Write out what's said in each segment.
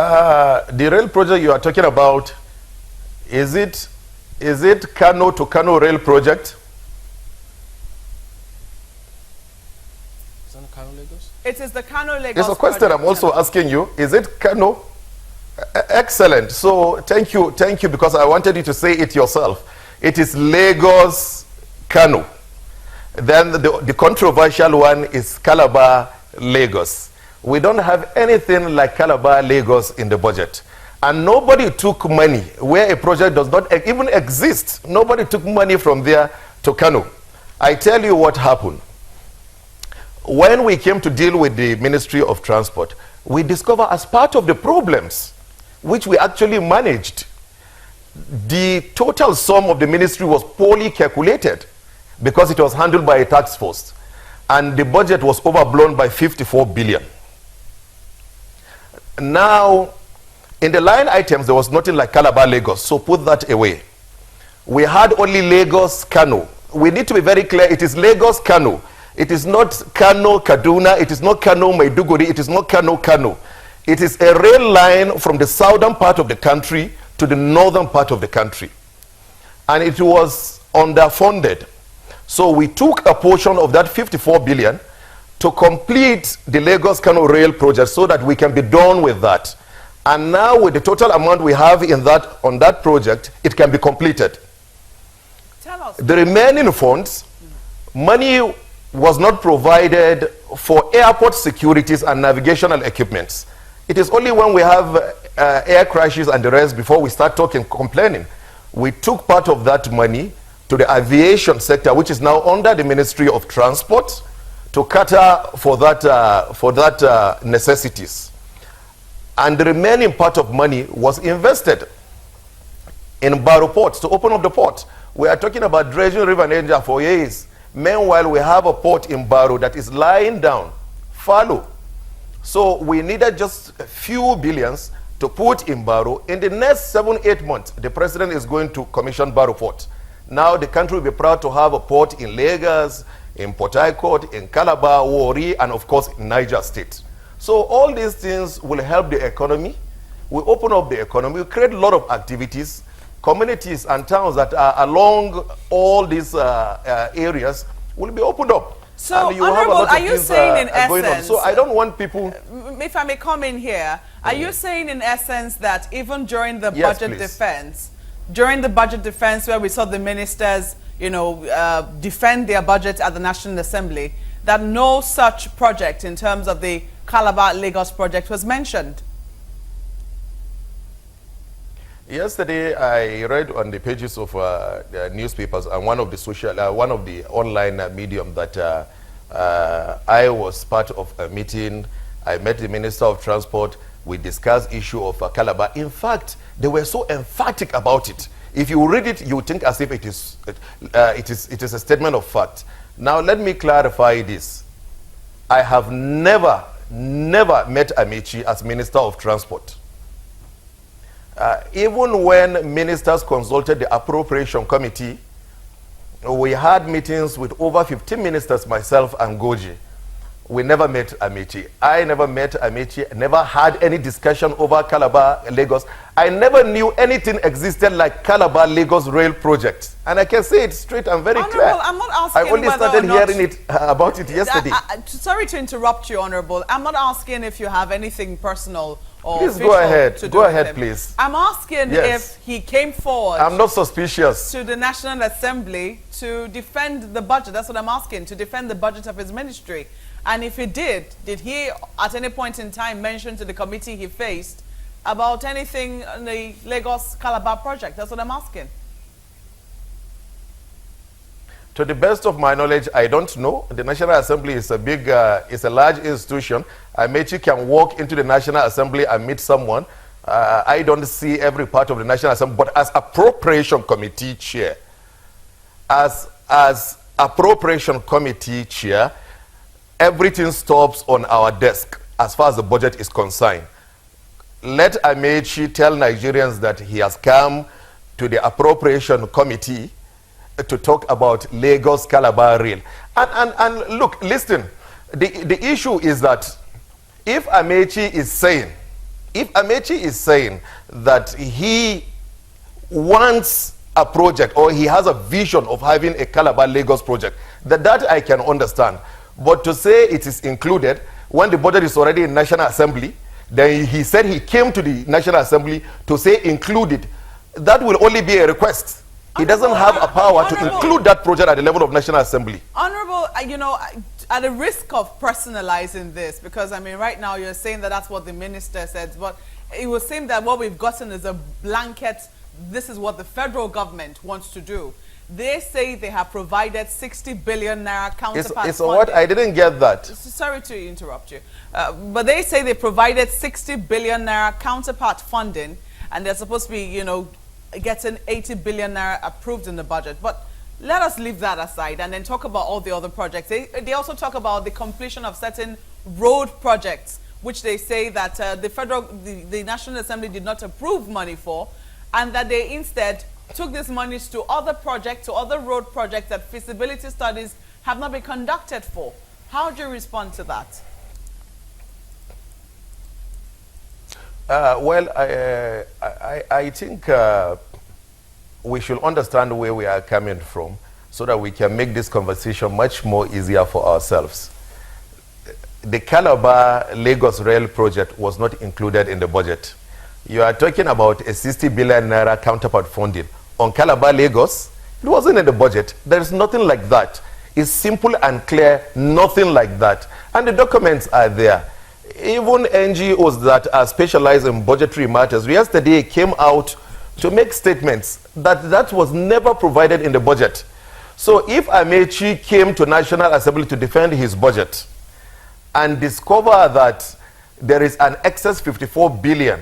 The rail project you are talking about, is it Kano to Kano rail project? Is that Kano-Lagos? It is the Kano-Lagos. It's a question I'm also asking you. Is it Kano? Excellent. So thank you, because I wanted you to say it yourself. It is Lagos, Kano. Then the controversial one is Calabar-Lagos. We don't have anything like Calabar-Lagos in the budget. And nobody took money where a project does not even exist. Nobody took money from there to Kano. I tell you what happened. When we came to deal with the Ministry of Transport, we discovered as part of the problems, which we actually managed, the total sum of the ministry was poorly calculated because it was handled by a task force. And the budget was overblown by 54 billion. Now, in the line items, there was nothing like Calabar-Lagos, so put that away. We had only Lagos-Kano. We need to be very clear, it is Lagos-Kano. It is not Kano-Kaduna, it is not Kano-Maiduguri, it is not Kano-Kano. It is a rail line from the southern part of the country to the northern part of the country. And it was underfunded. So we took a portion of that 54 billion to complete the Lagos-Kano rail project so that we can be done with that. And now with the total amount we have in on that project, it can be completed. Tell us. The remaining funds, money was not provided for airport securities and navigational equipments. It is only when we have air crashes and the rest before we start complaining. We took part of that money to the aviation sector, which is now under the Ministry of Transport, to cater for that necessities. And the remaining part of money was invested in Barrow Port, to open up the port. We are talking about dredging River Niger for years. Meanwhile, we have a port in Barrow that is lying down, fallow. So we needed just a few billions to put in Barrow. In the next 7-8 months, the president is going to commission Barrow Port. Now the country will be proud to have a port in Lagos, in Port Harcourt, in Calabar, Warri, and of course in Niger State. So all these things will help the economy. We open up the economy, we create a lot of activities. Communities and towns that are along all these areas will be opened up. So, and you Honorable, have a lot of are you things, saying in going on. essence... So I don't want people... If I may come in here, are you saying in essence that even during the Yes, budget please. defense, during the budget defense where we saw the ministers, defend their budget at the National Assembly, that no such project in terms of the Calabar-Lagos project was mentioned? Yesterday, I read on the pages of the newspapers and one of the online medium that I was part of a meeting. I met the Minister of Transport. We discussed issue of Calabar. In fact, they were so emphatic about it. If you read it, you think as if it is a statement of fact. Now, let me clarify this. I have never met Amaechi as Minister of Transport. Even when ministers consulted the appropriation committee, we had meetings with over 15 ministers, myself and Goji. We never met Amaechi. I never met Amaechi, never had any discussion over Calabar-Lagos. I never knew anything existed like Calabar-Lagos rail project. And I can say it straight and very Honorable, clear. I'm not asking I only started hearing it about it yesterday. Sorry to interrupt you, Honorable. I'm not asking if you have anything personal or please go ahead. To do go with ahead, him. please. I'm asking if he came forward. I'm not suspicious. To the National Assembly to defend the budget. That's what I'm asking. To defend the budget of his ministry. And if he did he at any point in time mention to the committee he faced about anything on the Lagos-Calabar project? That's what I'm asking. To the best of my knowledge, I don't know. The National Assembly is is a large institution. Amaechi can walk into the National Assembly and meet someone. I don't see every part of the National Assembly, but as appropriation committee chair, as appropriation committee chair, everything stops on our desk as far as the budget is concerned. Let Amaechi tell Nigerians that he has come to the appropriation committee to talk about Lagos-Calabar rail. And look, listen, the issue is that if Amaechi is saying If Amechi is saying that he wants a project or he has a vision of having a Calabar-Lagos project, that I can understand. But to say it is included when the budget is already in National Assembly, then he said he came to the National Assembly to say included, that will only be a request. He doesn't have a power to include that project at the level of National Assembly. Honorable, you know, at the risk of personalizing this, because I mean, right now you're saying that that's what the minister said, but it would seem that what we've gotten is a blanket, this is what the federal government wants to do. They say they have provided 60 billion naira counterpart It's what? I didn't get that. Sorry to interrupt you. But they say they provided 60 billion naira counterpart funding, and they're supposed to be, you know, getting 80 billion naira approved in the budget. But let us leave that aside and then talk about all the other projects. They also talk about the completion of certain road projects, which they say that the National Assembly did not approve money for, and that they instead took these monies to other projects, to other road projects that feasibility studies have not been conducted for. How do you respond to that? Well, I think we should understand where we are coming from so that we can make this conversation much more easier for ourselves. The Calabar-Lagos rail project was not included in the budget. You are talking about a 60 billion naira counterpart funding. On Calabar-Lagos, it wasn't in the budget. There is nothing like that. It's simple and clear, nothing like that. And the documents are there. Even NGOs that are specialized in budgetary matters yesterday came out to make statements that that was never provided in the budget. So if Amechi came to National Assembly to defend his budget and discover that there is an excess 54 billion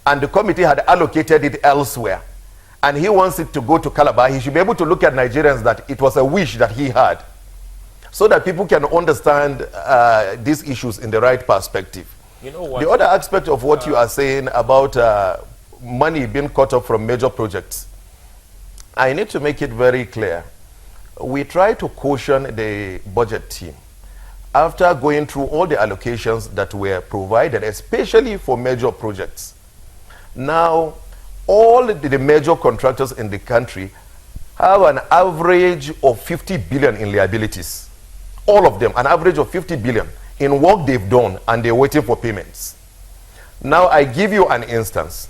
and the committee had allocated it elsewhere, and he wants it to go to Calabar, he should be able to look at Nigerians that it was a wish that he had, so that people can understand these issues in the right perspective. You know what? The other aspect of what you are saying about money being cut off from major projects, I need to make it very clear. We try to caution the budget team after going through all the allocations that were provided, especially for major projects. Now, all the major contractors in the country have an average of 50 billion in liabilities. All of them, an average of 50 billion in work they've done, and they're waiting for payments. Now, I give you an instance.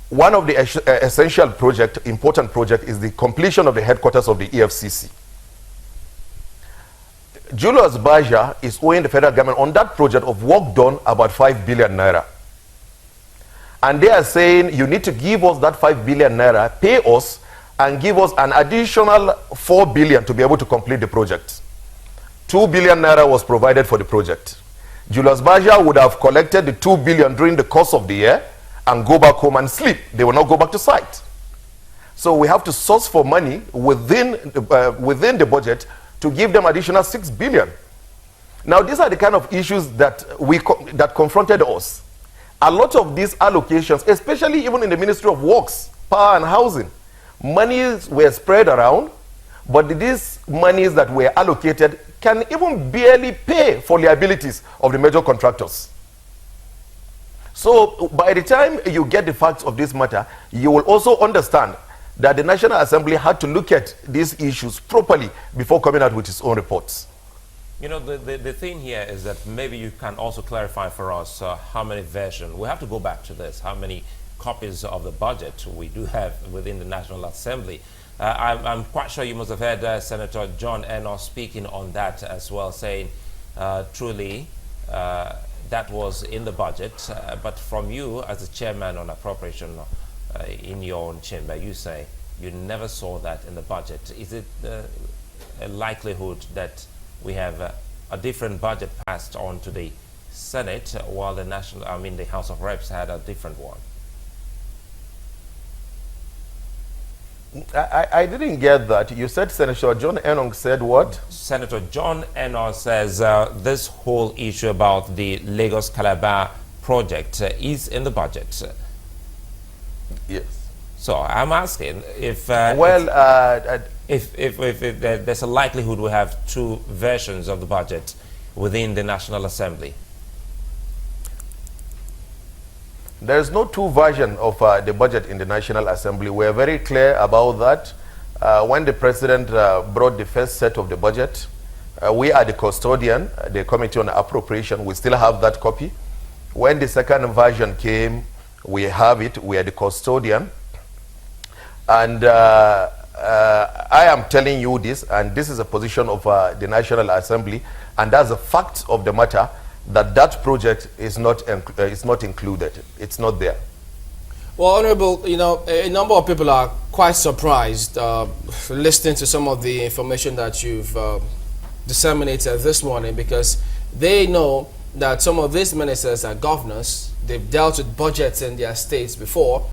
One of the essential project, important project, is the completion of the headquarters of the EFCC. Julius Baja is owing the federal government on that project of work done about 5 billion naira. And they are saying, you need to give us that 5 billion naira, pay us, and give us an additional 4 billion to be able to complete the project. 2 billion naira was provided for the project. Julius Baja would have collected the 2 billion during the course of the year and go back home and sleep. They will not go back to site. So we have to source for money within the budget to give them additional 6 billion. Now, these are the kind of issues that that confronted us. A lot of these allocations, especially even in the Ministry of Works, Power and Housing, monies were spread around, but these monies that were allocated can even barely pay for liabilities of the major contractors. So by the time you get the facts of this matter, you will also understand that the National Assembly had to look at these issues properly before coming out with its own reports. You know, the thing here is that maybe you can also clarify for us how many versions. We have to go back to this, how many copies of the budget we do have within the National Assembly. I'm quite sure you must have heard Senator John Enos speaking on that as well, saying truly that was in the budget. But from you as the chairman on appropriation in your own chamber, you say you never saw that in the budget. Is it a likelihood that we have a different budget passed on to the Senate while the the House of Reps had a different one? I didn't get that. You said Senator John Enong said what? Senator John Enos says this whole issue about the Lagos-Calabar project is in the budget. Yes. So I'm asking if if there's a likelihood we have two versions of the budget within the National Assembly. There is no two version of the budget in the National Assembly. We're very clear about that. When the President brought the first set of the budget, we are the custodian, the Committee on Appropriation. We still have that copy. When the second version came, we have it. We are the custodian. And I am telling you this, and this is a position of the National Assembly, and that's a fact of the matter, that that project is not included. It's not there. Well, Honorable, you know, a number of people are quite surprised listening to some of the information that you've disseminated this morning, because they know that some of these ministers are governors. They've dealt with budgets in their states before.